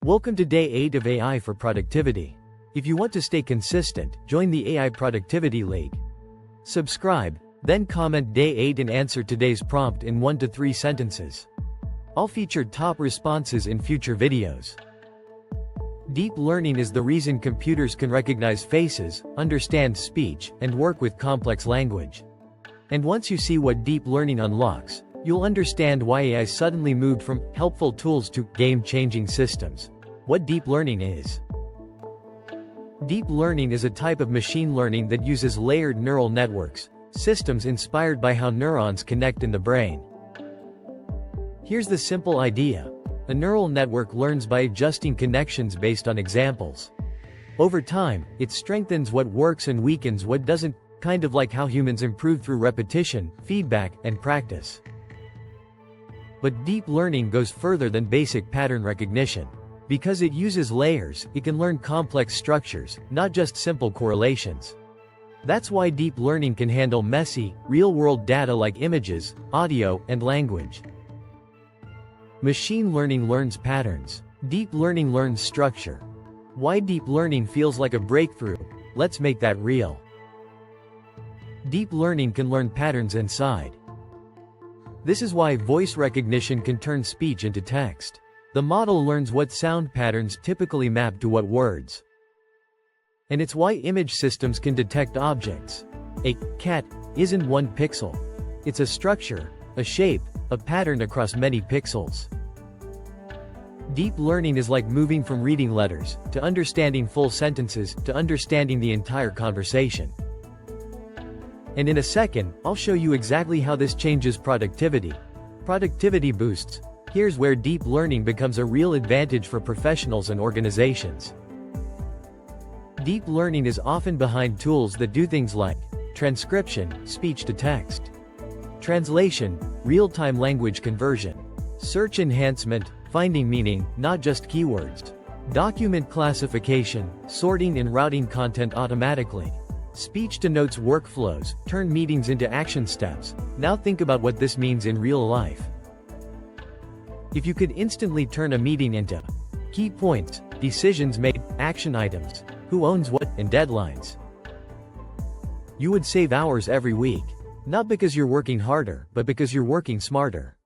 Welcome to Day 8 of AI for Productivity. If you want to stay consistent, join the AI Productivity League. Subscribe, then comment Day 8 and answer today's prompt in 1 to 3 sentences. I'll feature top responses in future videos. Deep learning is the reason computers can recognize faces, understand speech, and work with complex language. And once you see what deep learning unlocks, you'll understand why AI suddenly moved from helpful tools to game-changing systems. What deep learning is. Deep learning is a type of machine learning that uses layered neural networks, systems inspired by how neurons connect in the brain. Here's the simple idea. A neural network learns by adjusting connections based on examples. Over time, it strengthens what works and weakens what doesn't, kind of like how humans improve through repetition, feedback, and practice. But deep learning goes further than basic pattern recognition. Because it uses layers, it can learn complex structures, not just simple correlations. That's why deep learning can handle messy, real-world data like images, audio, and language. Machine learning learns patterns. Deep learning learns structure. Why deep learning feels like a breakthrough? Let's make that real. Deep learning can learn patterns inside. This is why voice recognition can turn speech into text. The model learns what sound patterns typically map to what words. And it's why image systems can detect objects. A cat isn't one pixel. It's a structure, a shape, a pattern across many pixels. Deep learning is like moving from reading letters, to understanding full sentences, to understanding the entire conversation. And in a second, I'll show you exactly how this changes productivity. Productivity boosts. Here's where deep learning becomes a real advantage for professionals and organizations. Deep learning is often behind tools that do things like transcription, speech to text, translation, real-time language conversion, search enhancement, finding meaning, not just keywords, document classification, sorting and routing content automatically, speech-to-notes workflows, turn meetings into action steps. Now think about what this means in real life. If you could instantly turn a meeting into key points, decisions made, action items, who owns what, and deadlines, you would save hours every week. Not because you're working harder, but because you're working smarter.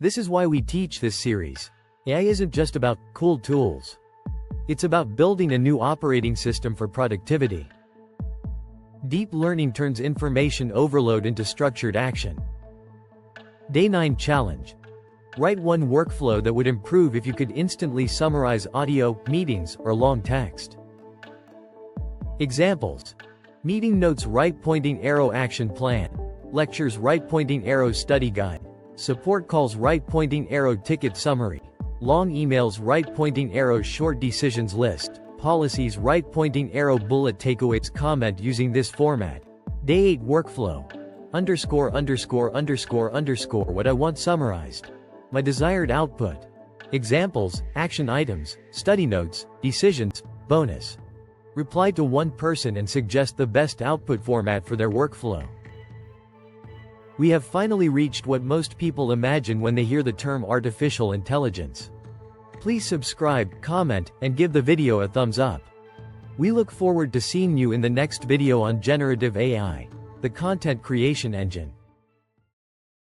This is why we teach this series. AI isn't just about cool tools. It's about building a new operating system for productivity. Deep learning turns information overload into structured action. Day 9 challenge. Write one workflow that would improve if you could instantly summarize audio, meetings, or long text. Examples. Meeting notes right pointing arrow action plan. Lectures right pointing arrow study guide. Support calls right pointing arrow ticket summary. Long emails right pointing arrow short decisions list. Policies right pointing arrow bullet takeaways. Comment using this format. Day 8 workflow. ______ what I want summarized. My desired output. Examples, action items, study notes, decisions, bonus. Reply to one person and suggest the best output format for their workflow. We have finally reached what most people imagine when they hear the term artificial intelligence. Please subscribe, comment, and give the video a thumbs up. We look forward to seeing you in the next video on generative AI, the content creation engine.